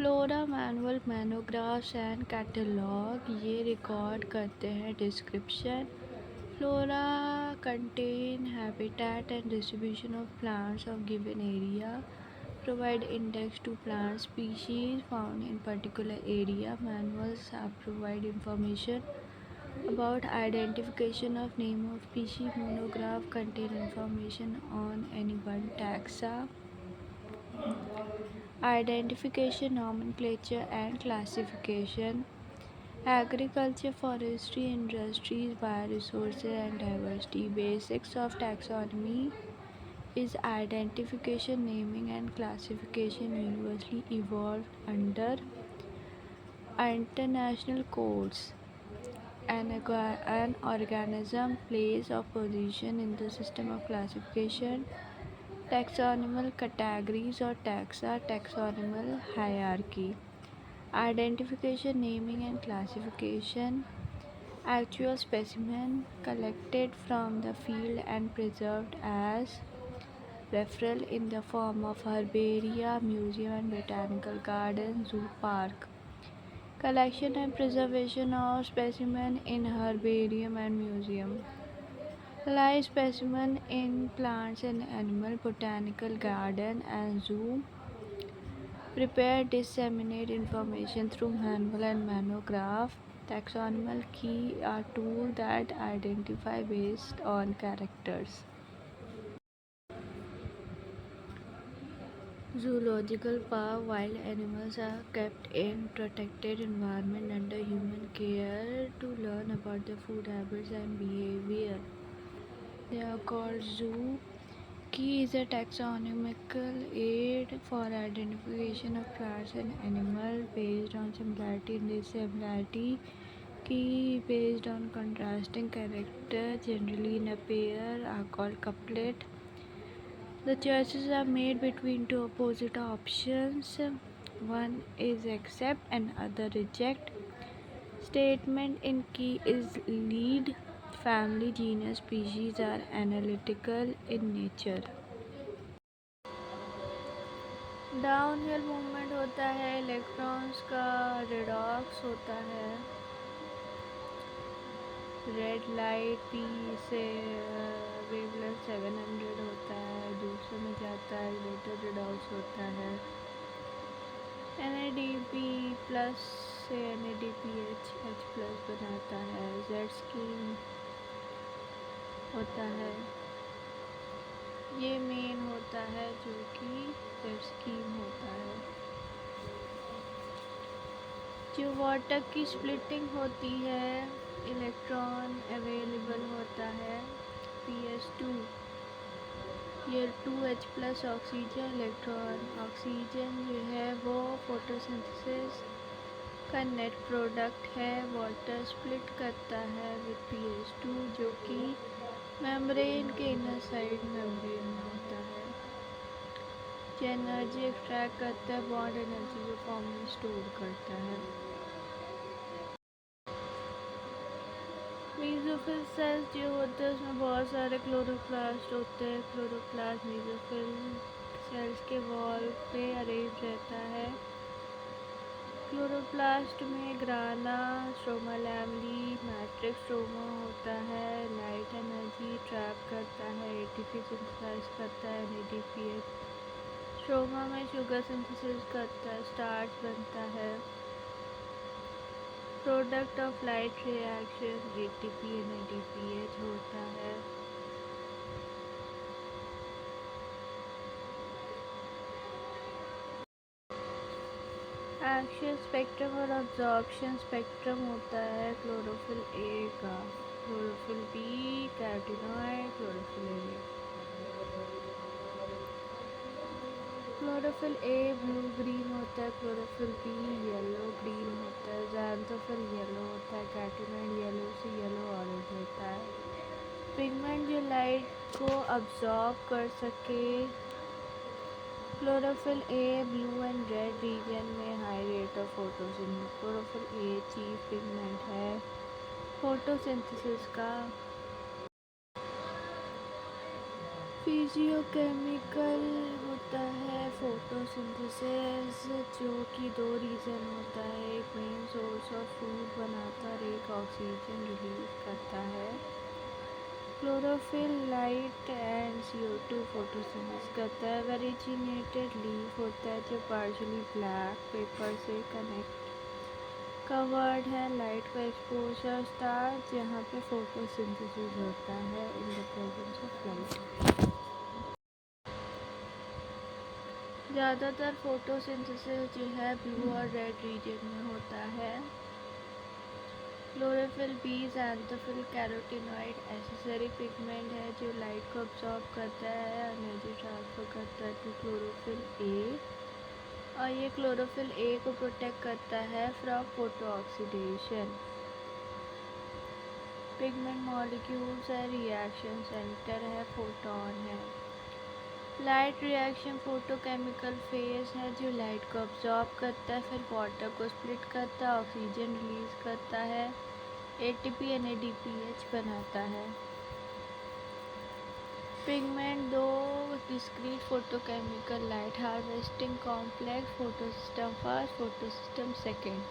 Flora manual monographs and catalogue ये record करते हैं description. Flora contain habitat and distribution of plants of given area, provide index to plant species found in particular area. Manuals provide information about identification of name of species. Monograph contain information on any one taxa, identification, nomenclature and classification. Agriculture, forestry, industries, bioresources and diversity. Basics of taxonomy is identification, naming and classification universally evolved under international codes. An organism place of position in the system of classification. Taxonomical categories or taxa, taxonomical hierarchy. Identification, naming and classification. Actual specimen collected from the field and preserved as referral in the form of herbaria, museum and botanical garden, zoo, park. Collection and preservation of specimen in herbarium and museum. Live specimen in plants and animal, botanical garden and zoo. Prepare, disseminate information through manual and monograph. Taxonomical key are tools that identify based on characters. Zoological park. Wild animals are kept in protected environment under human care to learn about their food habits and behavior. They are called zoo. Key is a taxonomical aid for identification of plants and animals based on similarity and dissimilarity. Key based on contrasting character, generally in a pair, are called couplet. The choices are made between two opposite options. One is accept and other reject. Statement in key is lead. Family, genus, species are analytical in nature. Downhill movement होता है, electrons का redox होता है। Red light P से wavelength 700 होता है, दूसरे में जाता है, लेटर रिडॉक्स होता है। NADP प्लस से NADPH H प्लस बनाता है। जेड स्कीम होता है, ये मेन होता है जो कि जेड स्कीम होता है। जो वाटर की स्प्लिटिंग होती है, इलेक्ट्रॉन अवेलेबल होता है PS2, ये 2H plus oxygen electron. Oxygen जो है वो फोटोसिंथेसिस का नेट प्रोडक्ट है, वाटर स्प्लिट करता है विद PS2 जो कि मेम्ब्रेन के इनर साइड मेम्ब्रेन में होता है। जो एनर्जी एक्सट्रैक्ट करता है, बॉन्ड एनर्जी को फॉर्म में स्टोर करता है। मेसोफिल सेल्स जो होते हैं उसमें बहुत सारे क्लोरोप्लास्ट होते हैं। क्लोरोप्लास्ट मेसोफिल सेल्स के वॉल पे अरेंज रहता है। क्लोरोप्लास्ट में ग्राना, स्ट्रोमा लैमली, मैट्रिक्स स्ट्रोमा होता है। लाइट एनर्जी ट्रैप करता है, ATP सिंथेसाइज करता है, NADPH। स्ट्रोमा में शुगर सिंथेसिस करता है, स्टार्च बनता है। Product of light reaction ATP NADPH होता है। एक्शन स्पेक्ट्रम और अब्जॉर्प्शन स्पेक्ट्रम होता है क्लोरोफिल ए का। Chlorophyll B carotenoid, chlorophyll A. Chlorophyll A blue green होता है, क्लोरोफिल बी येलो ग्रीन होता है। ज़ैंथोफिल येलो होता है, कैरोटीनॉइड येलो से येलो ऑरेंज होता है। पिगमेंट जो लाइट को अब्जॉर्ब कर सके, chlorophyll A blue and red region में high rate of photosynthesis. Chlorophyll A chief pigment है फोटोसिंथेसिस का। फिजियोकेमिकल होता है फोटोसिंथेसिस, जो कि दो रीज़न होता है। एक मेन सोर्स ऑफ फूड बनाता है और एक ऑक्सीजन रिलीज करता है। Chlorophyll light and CO2 photosynthesis करता है। वेरिजिनेटेड लीफ होता है जो पार्शियली ब्लैक पेपर से कनेक्ट कवर्ड है। लाइट का एक्सपोजर स्टार्ट जहाँ पे फोटोसिंथेसिस होता है in the presence of light. ज़्यादातर फोटोसिंथेसिस जो है ब्लू और रेड रीजन में होता है। Chlorophyll B xanthophyll carotenoid accessory pigment है जो लाइट को अब्सॉर्ब करता है, एनर्जी ट्रांसफर करता है टू क्लोरोफिल ए, और ये क्लोरोफिल ए को प्रोटेक्ट करता है from photo oxidation. Pigment molecules है, रिएक्शन सेंटर है, फोटोन है। लाइट रिएक्शन फोटोकेमिकल फेज है जो लाइट को अब्सॉर्ब करता है, फिर वाटर को स्प्लिट करता है, ऑक्सीजन रिलीज करता है, ATP NADPH बनाता है। पिगमेंट दो discrete photochemical light harvesting complex, photosystem first, photosystem second.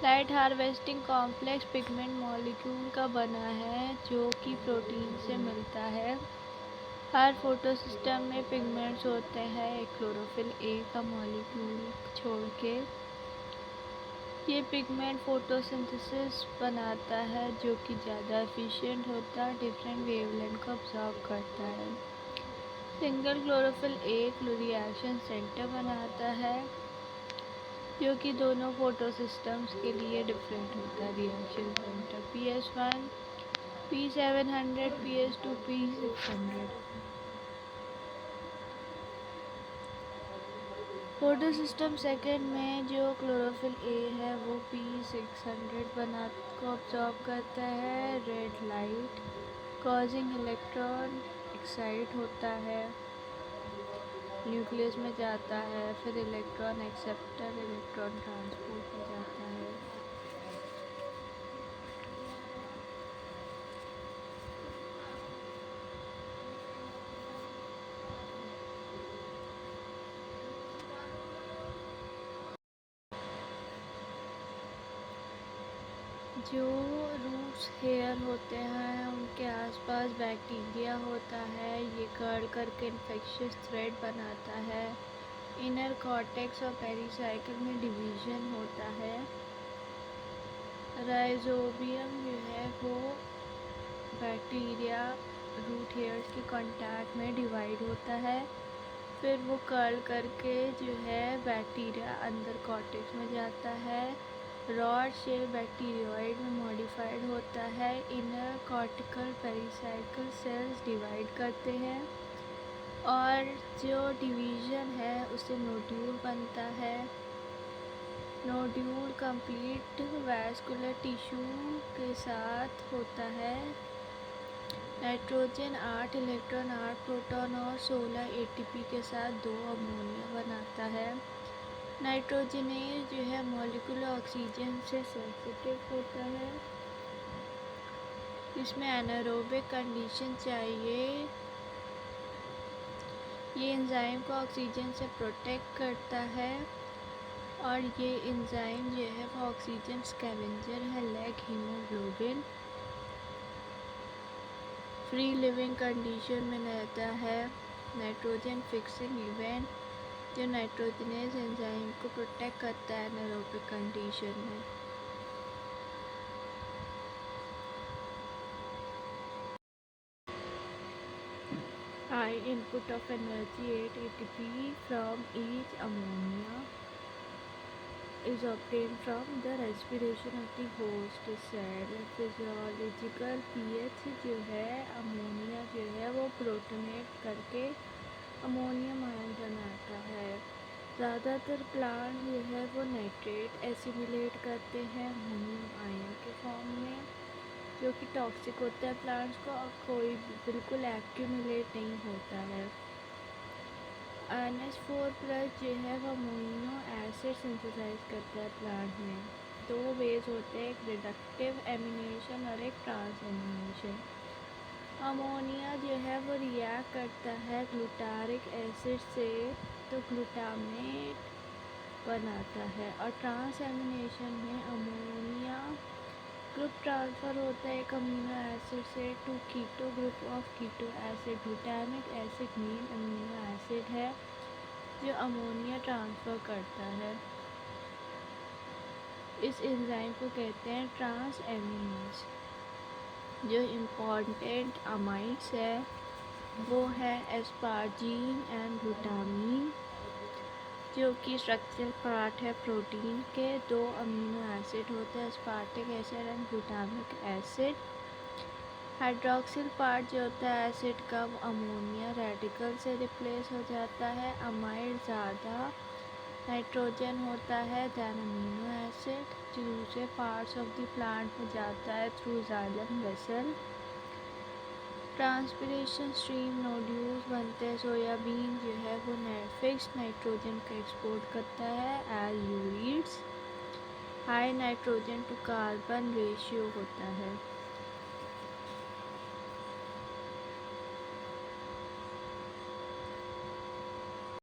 Light harvesting complex pigment molecule का बना है जो कि प्रोटीन से मिलता है। हर फोटोसिस्टम में पिगमेंट्स होते हैं एक क्लोरोफिल ए का मॉलिक्यूल छोड़ के। ये पिगमेंट फोटोसिंथेसिस बनाता है जो कि ज़्यादा एफिशिएंट होता है, डिफरेंट वेवलेंथ को अब्सॉर्ब करता है। सिंगल क्लोरोफिल एक रिएक्शन सेंटर बनाता है जो कि दोनों फोटोसिस्टम्स के लिए डिफरेंट होता है। Reaction centre PS1 P700 PS2 P600। Photosystem second में जो क्लोरोफिल ए है वो P600 बना को अब्सॉर्ब करता है red light, causing electron excite होता है, न्यूक्लियस में जाता है, फिर इलेक्ट्रॉन एक्सेप्टर इलेक्ट्रॉन ट्रांसपोर्ट में जाता है। जो रूट्स हेयर होते हैं उनके आसपास बैक्टीरिया होता है, ये कर्ल करके इन्फेक्शियस थ्रेड बनाता है। इनर कॉर्टेक्स और पेरिसाइकिल में डिवीजन होता है। राइजोबियम जो है वो बैक्टीरिया रूट हेयर्स के कांटेक्ट में डिवाइड होता है, फिर वो कर्ल करके जो है बैक्टीरिया अंदर कॉर्टेक्स में जाता है। रॉड शेप बैक्टीरियोइड में मॉडिफाइड होता है। Inner cortical pericycle cells divide करते हैं और जो डिवीज़न है उससे नोड्यूल बनता है। नोड्यूल कंप्लीट वैस्कुलर टिश्यू के साथ होता है। नाइट्रोजन 8 इलेक्ट्रॉन 8 प्रोटॉन और 16 ATP के साथ 2 अमोनिया बनाता है। नाइट्रोजनेज जो है मॉलिक्यूल ऑक्सीजन से सेंसिटिव होता है, इसमें एनारोबिक कंडीशन चाहिए। ये एंजाइम को ऑक्सीजन से प्रोटेक्ट करता है और ये एंजाइम जो है वो ऑक्सीजन स्कैवेंजर है, like haemoglobin. Free living condition में रहता है। नाइट्रोजन फिक्सिंग इवेंट जो नाइट्रोजनेज एंजाइम को प्रोटेक्ट करता है एनारोबिक कंडीशन में। High input of energy 8 ATP from each ammonia is obtained from the respiration of the host cell. Physiological pH जो है अमोनिया जो है वो प्रोटोनेट करके अमोनियम आयन बनाता है। ज़्यादातर प्लांट जो है वो नाइट्रेट एसिमिलेट करते हैं अमोनियम आयन के फॉर्म में, जो कि टॉक्सिक होता है प्लांट्स को और कोई बिल्कुल एक्यूमुलेट नहीं होता है। NH4+ जो है वो अमीनो एसिड सिंथेसाइज करता है प्लांट में। दो वेज होते हैं, एक रिडक्टिव एमिनेशन और एक ट्रांस एमिनेशन। अमोनिया जो है वो रिएक्ट रिएक्ट करता है ग्लूटारिक एसिड से तो ग्लूटामेट बनाता है। और ट्रांसएमिनेशन में अमोनिया ग्रुप ट्रांसफ़र होता है एक अमीनो एसिड से to keto group of keto acid. Glutamic acid main amino acid है जो अमोनिया ट्रांसफ़र करता है। इस एंजाइम को कहते हैं ट्रांसएमिनेज। जो इम्पॉर्टेंट अमाइड्स है वो है एस्पार्जीन एंड ग्लूटामीन, जो कि स्ट्रक्चरल पार्ट है प्रोटीन के। 2 अमीनो एसिड होते हैं, aspartic acid and glutamic acid. Hydroxyl part जो होता है एसिड का वो अमोनिया रेडिकल से रिप्लेस हो जाता है। अमाइड ज़्यादा नाइट्रोजन होता है दैन अमीनो एसिड, जो दूसरे पार्ट्स ऑफ द प्लांट में जाता है through xylem vessel. Transpiration stream nodules बनते हैं। सोयाबीन जो है वो फिक्स्ड नाइट्रोजन का एक्सपोर्ट करता है as ureides. High nitrogen to carbon ratio होता है।